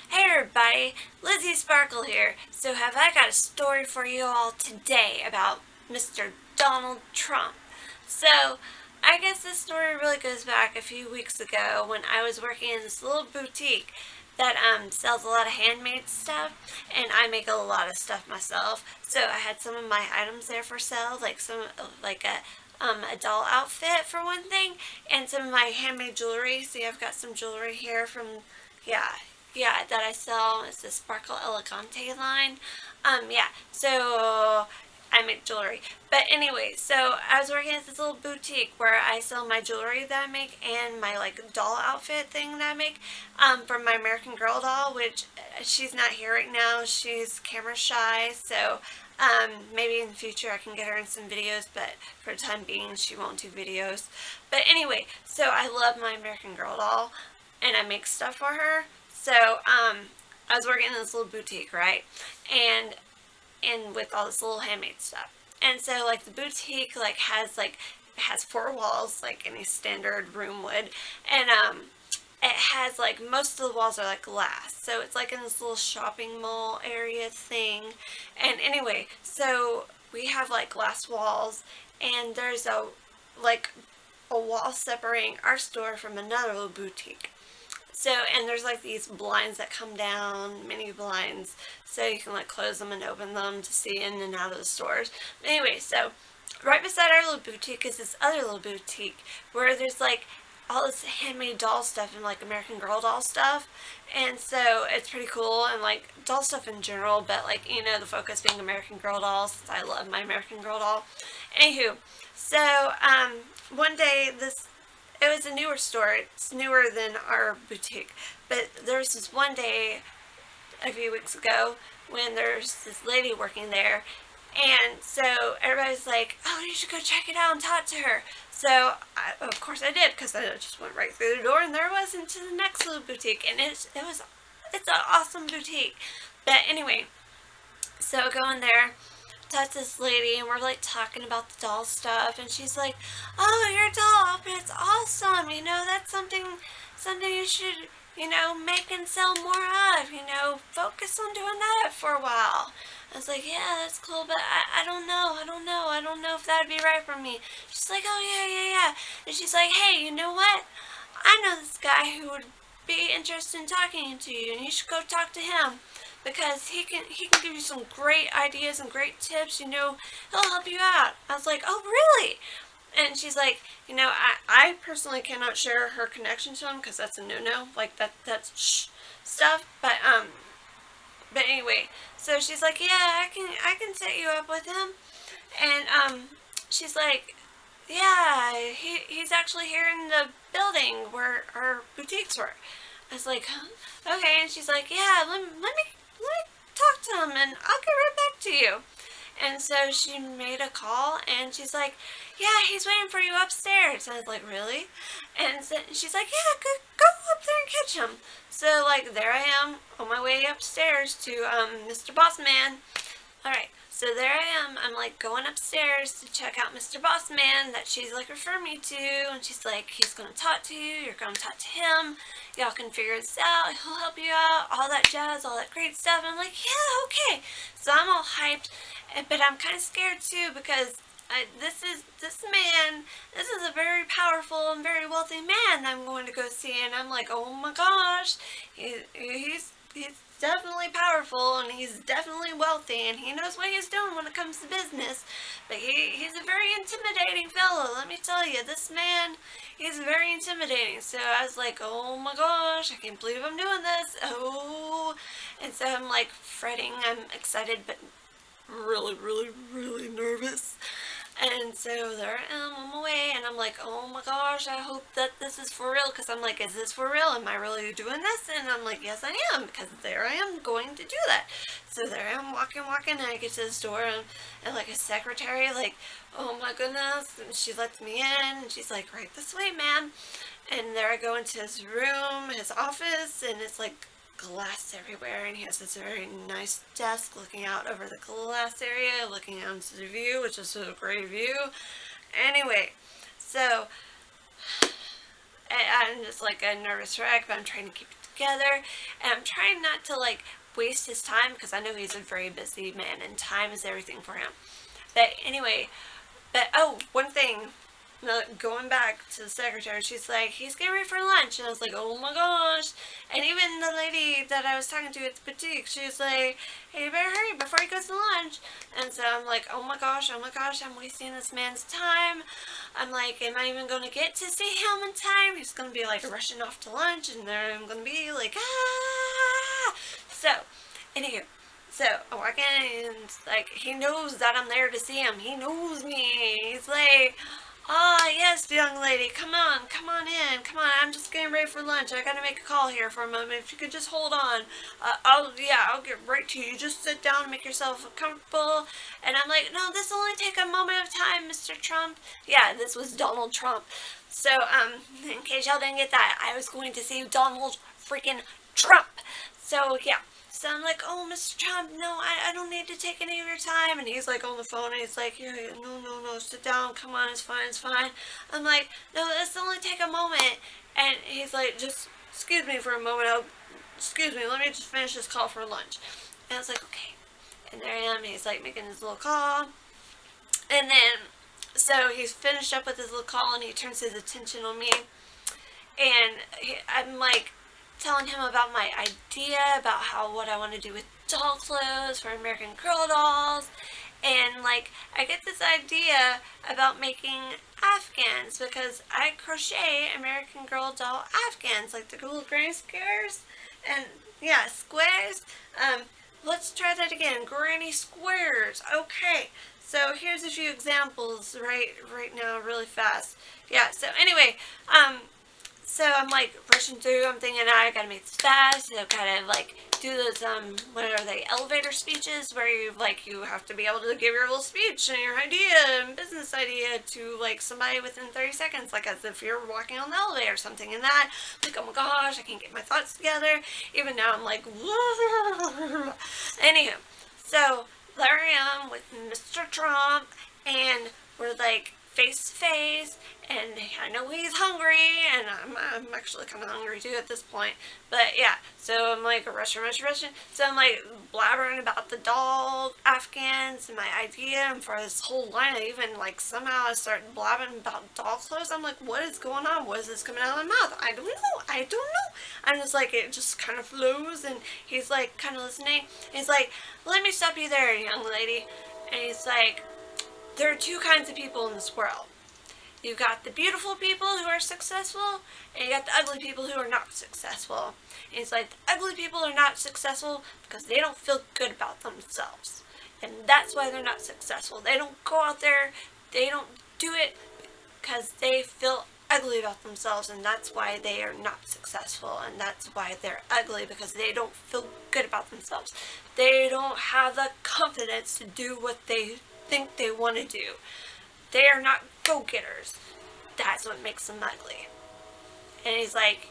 Hey everybody, Lizzy Sparkle here. So have I got a story for you all today about Mr. Donald Trump. So I guess this story really goes back a few weeks ago when I was working in this little boutique that sells a lot of handmade stuff, and I make a lot of stuff myself. So I had some of my items there for sale, like a doll outfit for one thing, and some of my handmade jewelry. See, I've got some jewelry here from yeah, that I sell. It's the Sparkle Elegante line. Yeah, so I make jewelry. But anyway, so I was working at this little boutique where I sell my jewelry that I make and my like doll outfit thing that I make from my American Girl doll, which she's not here right now. She's camera shy, so maybe in the future I can get her in some videos, but for the time being she won't do videos. But anyway, so I love my American Girl doll and I make stuff for her. So, I was working in this little boutique, right? And with all this little handmade stuff. And so like the boutique has four walls like any standard room would. And it has like most of the walls are like glass. So it's like in this little shopping mall area thing. And anyway, so we have like glass walls and there's like a wall separating our store from another little boutique. So, and there's like these blinds that come down, mini blinds, so you can like close them and open them to see in and out of the stores. But anyway, so right beside our little boutique is this other little boutique where there's like all this handmade doll stuff and like American Girl doll stuff. And so it's pretty cool and like doll stuff in general, but like, you know, the focus being American Girl dolls since I love my American Girl doll. Anywho, so one day it was a newer store. It's newer than our boutique. But there was this one day a few weeks ago when there's this lady working there. And so everybody's like, oh, you should go check it out and talk to her. So, of course I did, because I just went right through the door and there I was into the next little boutique. And it's an awesome boutique. But anyway, so going there, talk to this lady and we're like talking about the doll stuff and she's like, oh, your doll outfit's awesome, you know, that's something you should, you know, make and sell more of, you know, focus on doing that for a while. I was like, yeah, that's cool, but I don't know, I don't know if that'd be right for me. She's like, oh yeah. And she's like, hey, you know what, I know this guy who would be interested in talking to you and you should go talk to him because he can give you some great ideas and great tips, you know, he'll help you out. I was like, oh really? And she's like, you know, I personally cannot share her connection to him because that's a no-no, like that's stuff, but anyway, so she's like, yeah, I can set you up with him. And she's like, yeah, he's actually here in the building where our boutiques were. I was like, huh? Okay, and she's like, yeah, let me talk to him and I'll get right back to you. And so she made a call and she's like, yeah, he's waiting for you upstairs. And I was like, really? And so she's like, yeah, go up there and catch him. So like there I am on my way upstairs to Mr. Bossman. Alright, so there I am. I'm like going upstairs to check out Mr. Bossman that she's like referred me to, and she's like, he's gonna talk to you, you're gonna talk to him, y'all can figure this out, he'll help you out, all that jazz, all that great stuff. And I'm like, yeah, okay. So I'm all hyped, but I'm kind of scared too because this is a very powerful and very wealthy man that I'm going to go see, and I'm like, oh my gosh, he's definitely powerful and he's definitely wealthy and he knows what he's doing when it comes to business. But he's a very intimidating fellow, let me tell you. This man, he's very intimidating. So I was like, oh my gosh, I can't believe I'm doing this. Oh, and so I'm like fretting. I'm excited but really nervous. And so there I am on my way, and I'm like, oh my gosh, I hope that this is for real, because I'm like, is this for real? Am I really doing this? And I'm like, yes I am, because there I am going to do that. So there I am walking, and I get to the store, and like a secretary, like, oh my goodness, and she lets me in, and she's like, right this way, ma'am. And there I go into his room, his office, and it's like glass everywhere, and he has this very nice desk looking out over the glass area, looking out into the view, which is a great view. Anyway, so I'm just like a nervous wreck, but I'm trying to keep it together, and I'm trying not to like waste his time because I know he's a very busy man and time is everything for him. But anyway, but oh, one thing, going back to the secretary, she's like, he's getting ready for lunch. And I was like, oh my gosh. And even the lady that I was talking to at the boutique, she was like, hey, you better hurry before he goes to lunch. And so I'm like, oh my gosh, I'm wasting this man's time. I'm like, am I even going to get to see him in time? He's going to be like rushing off to lunch, and then I'm going to be like, ah. So, anywho. So, I walk in, and, like, he knows that I'm there to see him. He knows me. He's like, ah, yes, young lady, come on in, come on, I'm just getting ready for lunch. I gotta make a call here for a moment. If you could just hold on, I'll get right to you. Just sit down and make yourself comfortable. And I'm like, no, this will only take a moment of time, Mr. Trump. Yeah, this was Donald Trump. So, in case y'all didn't get that, I was going to see Donald freaking Trump. So, yeah. So I'm like, oh, Mr. Trump, no, I don't need to take any of your time. And he's like on the phone, and he's like, yeah, no, sit down, come on, it's fine. I'm like, no, this will only take a moment. And he's like, just excuse me for a moment, excuse me, let me just finish this call for lunch. And I was like, okay. And there I am, he's like making his little call. And then, so he's finished up with his little call, and he turns his attention on me. And I'm like, telling him about my idea about what I want to do with doll clothes for American Girl dolls, and like I get this idea about making afghans because I crochet American Girl doll afghans, like the little granny squares, and yeah, squares. Let's try that again, granny squares. Okay, so here's a few examples right now, really fast. Yeah. So anyway, so I'm like rushing through, I'm thinking I gotta make this fast, you know, kind of like do those, what are they, elevator speeches, where you have to be able to give your little speech and your idea and business idea to like somebody within 30 seconds, like as if you're walking on the elevator or something, and that, like, oh my gosh, I can't get my thoughts together, even now I'm like, anywho, so there I am with Mr. Trump, and we're like face to face, and I know he's hungry, and I'm actually kind of hungry too at this point, but yeah, so I'm like rushing, so I'm like blabbering about the doll afghans and my idea, and for this whole line, I even like somehow I started blabbing about doll clothes. I'm like, what is going on? What is this coming out of my mouth? I don't know. I'm just like, it just kind of flows, and he's like kind of listening. He's like, let me stop you there, young lady. And he's like, there are two kinds of people in this world. You've got the beautiful people who are successful, and you got the ugly people who are not successful. And it's like, the ugly people are not successful because they don't feel good about themselves. And that's why they're not successful. They don't go out there, they don't do it because they feel ugly about themselves, and that's why they are not successful, and that's why they're ugly, because they don't feel good about themselves. They don't have the confidence to do what they think they want to do. They are not go-getters. That's what makes them ugly. And he's like,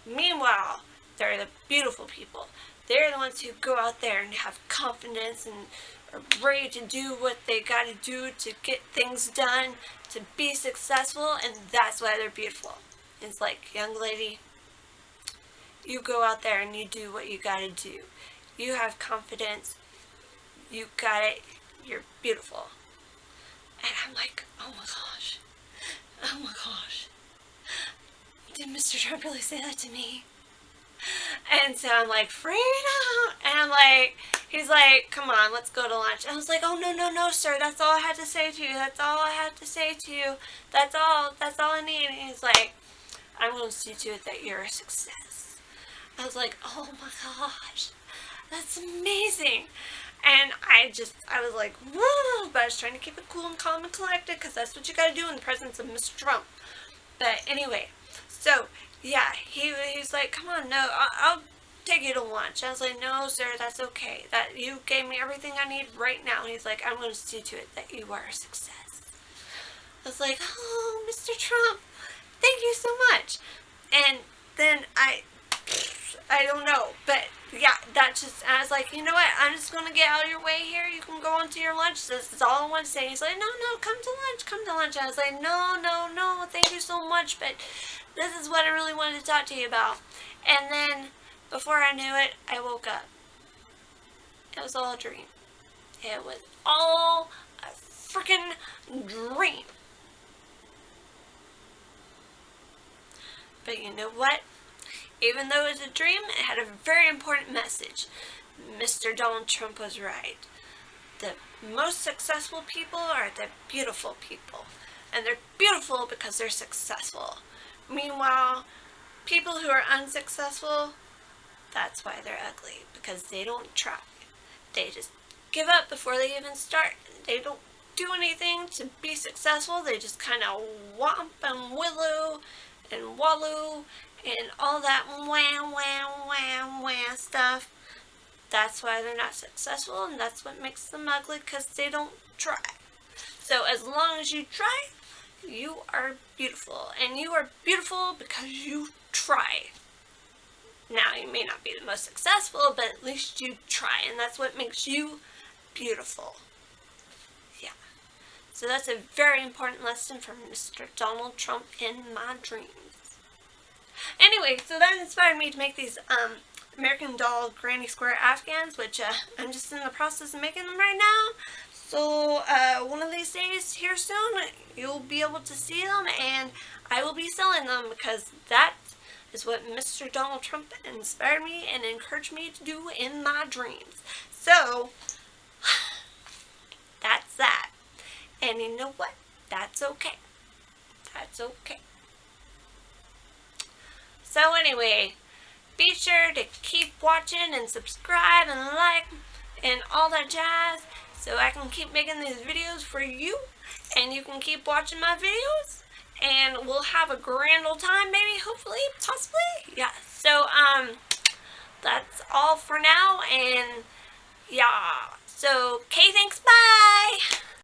meanwhile, they're the beautiful people. They're the ones who go out there and have confidence and are ready to do what they got to do to get things done, to be successful, and that's why they're beautiful. And it's like, young lady, you go out there and you do what you got to do. You have confidence. You got it. You're beautiful. And I'm like, oh my gosh. Did Mr. Trump really say that to me? And so I'm like, freedom! And I'm like, he's like, come on, let's go to lunch. And I was like, oh, no, sir, that's all I had to say to you. That's all I need. And he's like, I'm going to see to it that you're a success. I was like, oh my gosh, that's amazing. And I was like, woo, but I was trying to keep it cool and calm and collected, because that's what you got to do in the presence of Mr. Trump. But anyway, so yeah, he's like, come on, no, I'll take you to lunch. I was like, no, sir, that's okay. That you gave me everything I need right now. And he's like, I'm going to see to it that you are a success. I was like, oh, Mr. Trump, thank you so much. And then I don't know, but yeah, I was like, you know what, I'm just going to get out of your way here. You can go on to your lunch. This is all I want to say. He's like, no, no, come to lunch, come to lunch. I was like, no, no, no, thank you so much, but this is what I really wanted to talk to you about. And then, before I knew it, I woke up. It was all a dream. It was all a freaking dream. But you know what? Even though it was a dream, it had a very important message. Mr. Donald Trump was right. The most successful people are the beautiful people. And they're beautiful because they're successful. Meanwhile, people who are unsuccessful, that's why they're ugly. Because they don't try. They just give up before they even start. They don't do anything to be successful. They just kind of whomp and willow and wallow and all that wham, wham, wham, wham stuff. That's why they're not successful, and that's what makes them ugly, because they don't try. So as long as you try, you are beautiful. And you are beautiful because you try. Now, you may not be the most successful, but at least you try, and that's what makes you beautiful. Yeah. So that's a very important lesson from Mr. Donald Trump in my dreams. Anyway, so that inspired me to make these American Doll Granny Square Afghans, which I'm just in the process of making them right now. So one of these days here soon, you'll be able to see them, and I will be selling them, because that is what Mr. Donald Trump inspired me and encouraged me to do in my dreams. So that's that. And you know what? That's okay. That's okay. So anyway, be sure to keep watching and subscribe and like and all that jazz, so I can keep making these videos for you, and you can keep watching my videos, and we'll have a grand old time, maybe, hopefully, possibly. Yeah, so that's all for now, and yeah, so okay, thanks, bye.